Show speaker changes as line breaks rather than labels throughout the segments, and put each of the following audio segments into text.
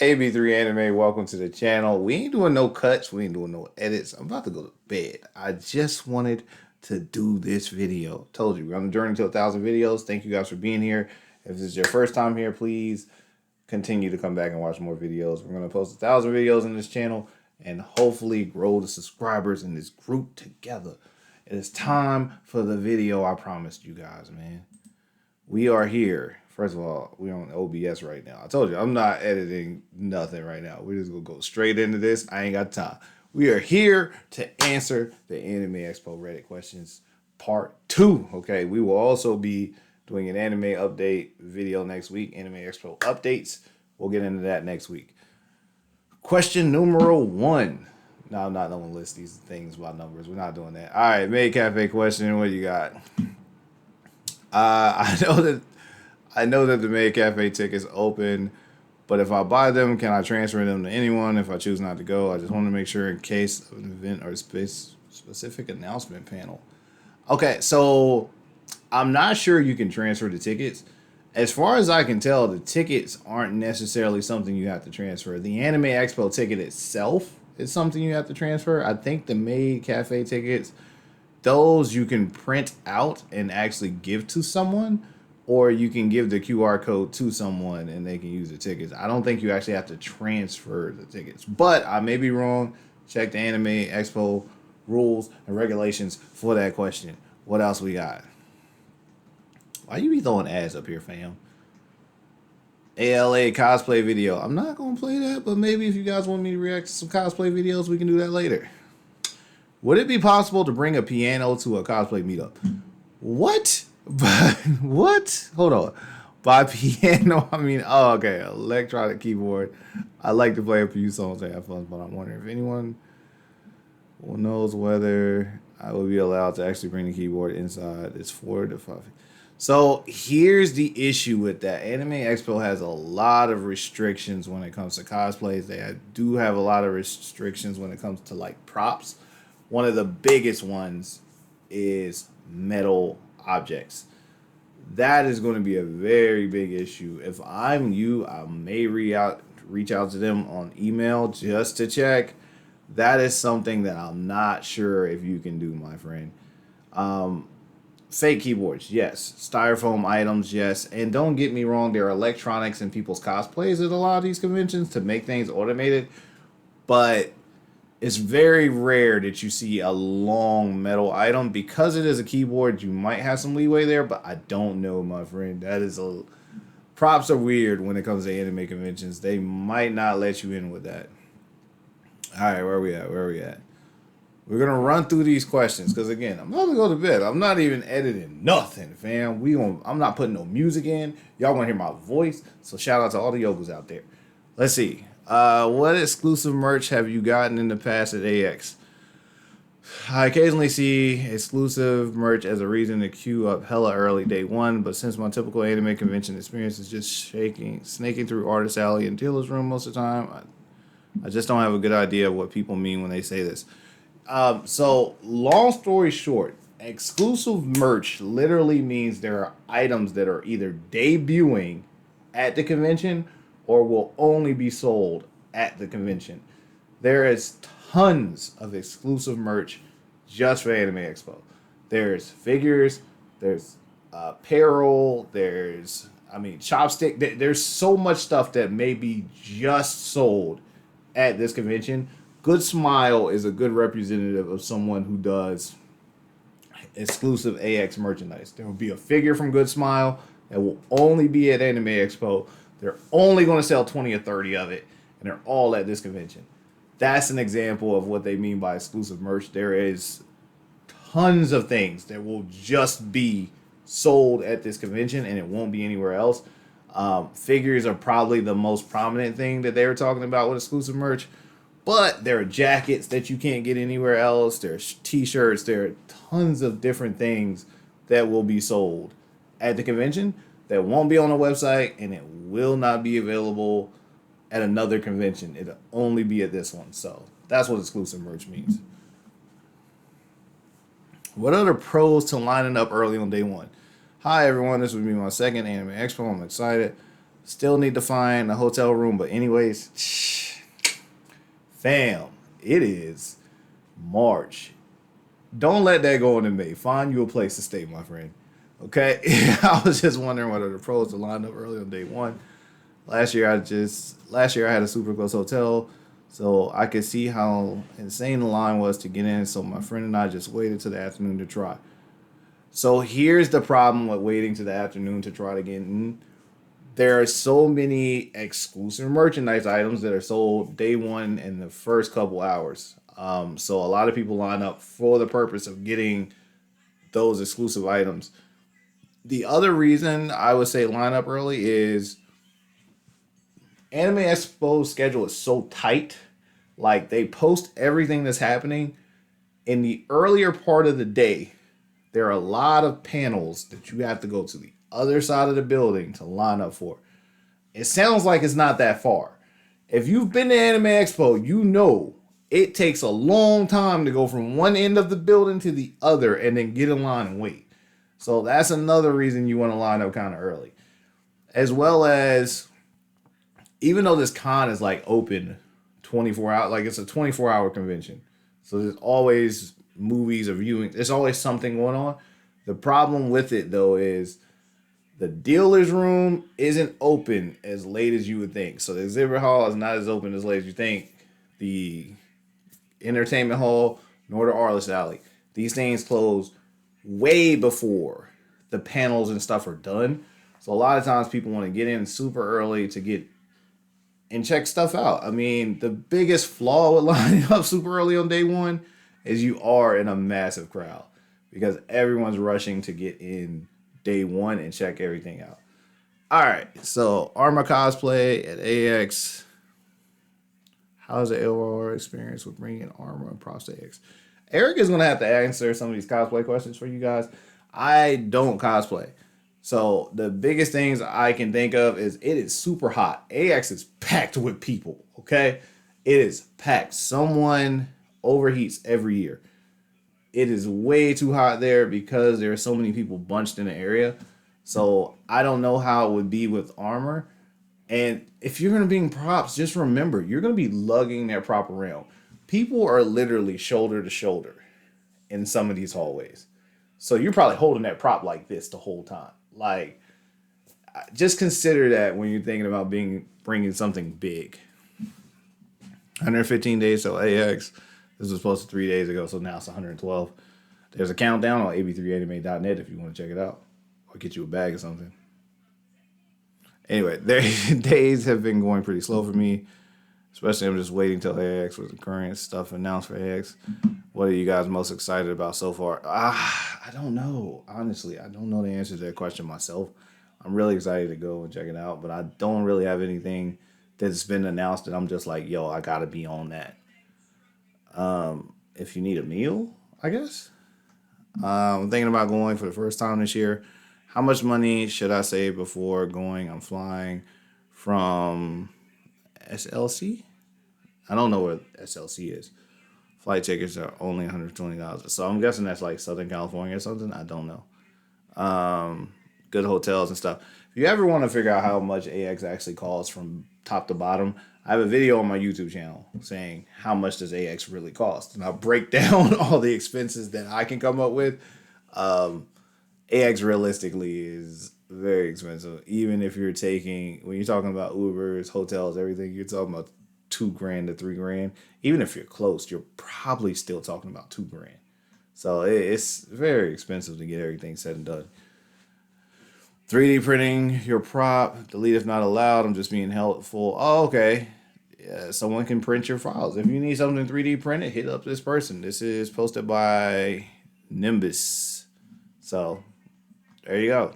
AB3 Anime, welcome to the channel. We ain't doing no cuts, we ain't doing no edits. I'm about to go to bed. I just wanted to do this video. Told you, we're on the journey to 1,000 videos. Thank you guys for being here. If this is your first time here, please continue to come back and watch more videos. We're going to post 1,000 videos in this channel and hopefully grow the subscribers in this group together. It is time for the video I promised you guys, man. We are here. First of all, we're on OBS right now. I told you, I'm not editing nothing right now. We're just going to go straight into this. I ain't got time. We are here to answer the Anime Expo Reddit questions part 2. Okay, we will also be doing an anime update video next week. Anime Expo updates. We'll get into that next week. Question numero 1. No, I'm not going to list these things by numbers. We're not doing that. All right, Maid Cafe question. What do you got? I know that the Maid Cafe tickets open, but if I buy them, can I transfer them to anyone if I choose not to go? I just want to make sure in case of an event or specific announcement panel. Okay, so I'm not sure you can transfer the tickets. As far as I can tell, the tickets aren't necessarily something you have to transfer. The Anime Expo ticket itself is something you have to transfer. I think the Maid Cafe tickets, those you can print out and actually give to someone, or you can give the QR code to someone and they can use the tickets. I don't think you actually have to transfer the tickets, but I may be wrong. Check the Anime Expo rules and regulations for that question. What else we got? Why you be throwing ads up here, fam? ALA cosplay video. I'm not going to play that, but maybe if you guys want me to react to some cosplay videos, we can do that later. Would it be possible to bring a piano to a cosplay meetup? What? What? Hold on. By piano, I mean, oh, okay, electronic keyboard. I like to play a few songs and have fun, but I'm wondering if anyone knows whether I will be allowed to actually bring the keyboard inside. It's 4 to 5. So here's the issue with that. Anime Expo has a lot of restrictions when it comes to cosplays. They do have a lot of restrictions when it comes to like props. One of the biggest ones is metal objects. That is going to be a very big issue. If I'm you, I may reach out to them on email just to check. That is something that I'm not sure if you can do, my friend. Fake keyboards, yes. Styrofoam items, yes. And don't get me wrong, there are electronics in people's cosplays at a lot of these conventions to make things automated. But it's very rare that you see a long metal item. Because it is a keyboard, you might have some leeway there, but I don't know, my friend. Props are weird when it comes to anime conventions. They might not let you in with that. All right, where are we at? We're going to run through these questions because, again, I'm not going to go to bed. I'm not even editing nothing, fam. I'm not putting no music in. Y'all want to hear my voice, so shout out to all the yokels out there. Let's see. What exclusive merch have you gotten in the past at AX? I occasionally see exclusive merch as a reason to queue up hella early day one, but since my typical anime convention experience is just snaking through Artist Alley and dealer's room most of the time, I just don't have a good idea of what people mean when they say this. So long story short, exclusive merch literally means there are items that are either debuting at the convention or will only be sold at the convention. There is tons of exclusive merch just for Anime Expo. There's figures, there's apparel, chopstick. There's so much stuff that may be just sold at this convention. Good Smile is a good representative of someone who does exclusive AX merchandise. There will be a figure from Good Smile that will only be at Anime Expo. They're only going to sell 20 or 30 of it, and they're all at this convention. That's an example of what they mean by exclusive merch. There is tons of things that will just be sold at this convention, and it won't be anywhere else. Figures are probably the most prominent thing that they were talking about with exclusive merch. But there are jackets that you can't get anywhere else. There's t-shirts. There are tons of different things that will be sold at the convention that won't be on the website, and it will not be available at another convention. It'll only be at this one. So that's what exclusive merch means. What are the pros to lining up early on day one? Hi, everyone. This will be my second Anime Expo. I'm excited. Still need to find a hotel room, but anyways, fam, it is March. Don't let that go into May. Find you a place to stay, my friend. Okay, I was just wondering whether the pros to line up early on day one. Last year I had a super close hotel, so I could see how insane the line was to get in. So my friend and I just waited till the afternoon to try. So here's the problem with waiting to the afternoon to try to get in. There are so many exclusive merchandise items that are sold day one in the first couple hours. So a lot of people line up for the purpose of getting those exclusive items. The other reason I would say line up early is Anime Expo's schedule is so tight. Like they post everything that's happening in the earlier part of the day. There are a lot of panels that you have to go to the other side of the building to line up for. It sounds like it's not that far. If you've been to Anime Expo, you know it takes a long time to go from one end of the building to the other and then get in line and wait. So that's another reason you want to line up kind of early. As well as, even though this con is like open 24 hours, like it's a 24-hour convention. So there's always movies or viewing. There's always something going on. The problem with it though is the dealer's room isn't open as late as you would think. So the exhibit hall is not as open as late as you think. The entertainment hall, nor the artist alley. These things close way before the panels and stuff are done. So a lot of times people want to get in super early to get and check stuff out. I mean, the biggest flaw with lining up super early on day one is you are in a massive crowd because everyone's rushing to get in day one and check everything out. All right, so Armor Cosplay at AX. How's the overall experience with bringing armor and props to AX? Eric is going to have to answer some of these cosplay questions for you guys. I don't cosplay. So the biggest things I can think of is it is super hot. AX is packed with people, okay? It is packed. Someone overheats every year. It is way too hot there because there are so many people bunched in the area. So I don't know how it would be with armor. And if you're going to bring props, just remember, you're going to be lugging that prop around. People are literally shoulder to shoulder in some of these hallways. So you're probably holding that prop like this the whole time. Like, just consider that when you're thinking about bringing something big. 115 days till AX. This was supposed to 3 days ago, so now it's 112. There's a countdown on ab3anime.net if you want to check it out. Or get you a bag or something. Anyway, their days have been going pretty slow for me. Especially I'm just waiting till AX with the current stuff announced for AX. What are you guys most excited about so far? I don't know. Honestly, I don't know the answer to that question myself. I'm really excited to go and check it out, but I don't really have anything that's been announced that I'm just like, yo, I gotta be on that. If you need a meal, I guess. I'm thinking about going for the first time this year. How much money should I save before going? I'm flying from SLC? I don't know what SLC is. Flight tickets are only $120. So I'm guessing that's like Southern California or something. I don't know. Good hotels and stuff. If you ever want to figure out how much AX actually costs from top to bottom, I have a video on my YouTube channel saying how much does AX really cost. And I'll break down all the expenses that I can come up with. AX realistically is very expensive. Even if you're when you're talking about Ubers, hotels, everything, you're talking about $2,000 to $3,000. Even if you're close, you're probably still talking about $2,000. So it's very expensive to get everything said and done. 3D printing your prop. Delete if not allowed. I'm just being helpful. Oh, okay. Yeah, someone can print your files. If you need something 3D printed, hit up this person. This is posted by Nimbus. So there you go.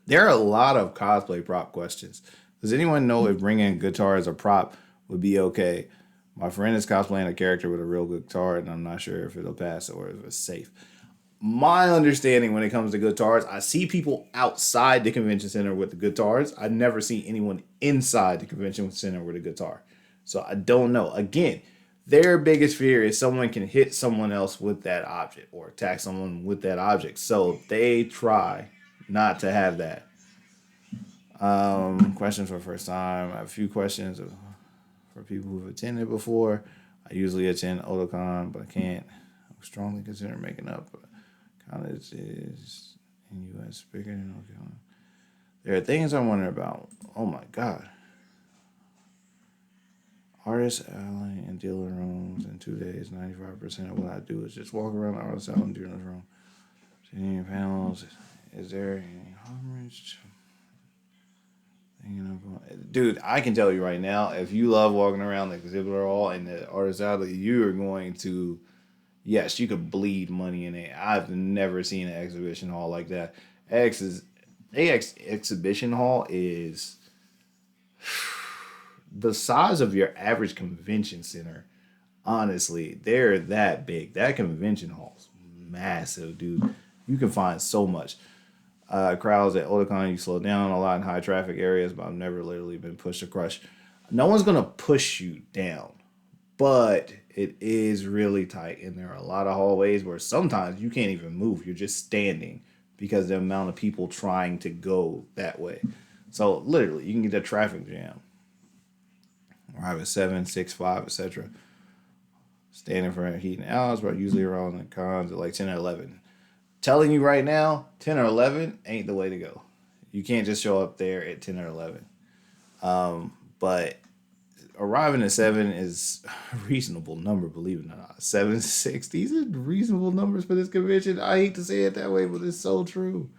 There are a lot of cosplay prop questions. Does anyone know if bringing a guitar as a prop would be okay? My friend is cosplaying a character with a real guitar, and I'm not sure if it'll pass or if it's safe. My understanding when it comes to guitars, I see people outside the convention center with the guitars. I never see anyone inside the convention center with a guitar. So I don't know. Again, their biggest fear is someone can hit someone else with that object or attack someone with that object. So they try not to have that. Questions for first time. I have a few questions for people who've attended before. I usually attend Otakon, but I can't. I'm strongly considering making up. College is in U.S. bigger than Otakon. There are things I wonder about. Oh my God. Artist alley and dealer rooms in 2 days. 95% of what I do is just walk around the artist alley and dealer room. Any panels? Is there any homage? Dude, I can tell you right now, if you love walking around the exhibitor hall and the artist alley, you are going to, yes, you could bleed money in it. I've never seen an exhibition hall like that. AX exhibition hall is the size of your average convention center. Honestly, they're that big. That convention hall's massive, dude. You can find so much. Crowds at Otakon, you slow down a lot in high traffic areas, but I've never literally been pushed or crushed. No one's gonna push you down, but it is really tight, and there are a lot of hallways where sometimes you can't even move. You're just standing because the amount of people trying to go that way. So literally, you can get a traffic jam. Arrive at 7, 6, 5, etc. Standing for heat and hours, but usually around the cons at like 10 or 11. Telling you right now, 10 or 11 ain't the way to go. You can't just show up there at 10 or 11. But arriving at 7 is a reasonable number, believe it or not. 7, 6, these are reasonable numbers for this convention. I hate to say it that way, but it's so true.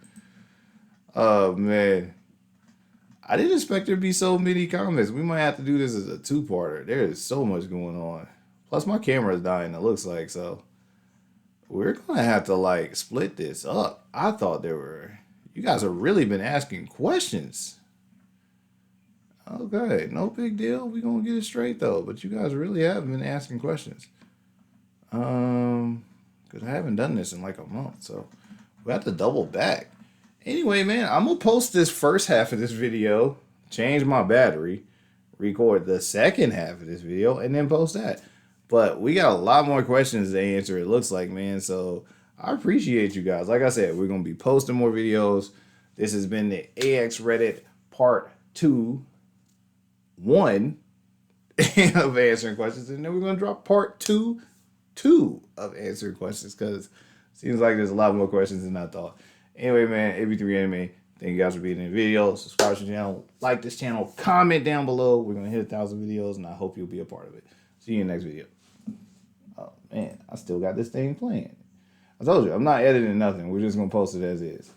Oh, man. I didn't expect there to be so many comments. We might have to do this as a two-parter. There is so much going on. Plus, my camera is dying, it looks like, so we're gonna have to like split this up. I thought you guys have really been asking questions. Okay, no big deal. We gonna get it straight though. But you guys really have been asking questions. Because I haven't done this in like a month, so we have to double back. Anyway, man, I'm gonna post this first half of this video, change my battery, record the second half of this video, and then post that. But we got a lot more questions to answer, it looks like, man. So I appreciate you guys. Like I said, we're going to be posting more videos. This has been the AX Reddit part 1 of answering questions. And then we're going to drop part 2 of answering questions because it seems like there's a lot more questions than I thought. Anyway, man, AB3 Anime, thank you guys for being in the video. Subscribe to the channel, like this channel, comment down below. We're going to hit 1,000 videos, and I hope you'll be a part of it. See you in the next video. Oh, man, I still got this thing playing. I told you, I'm not editing nothing. We're just going to post it as is.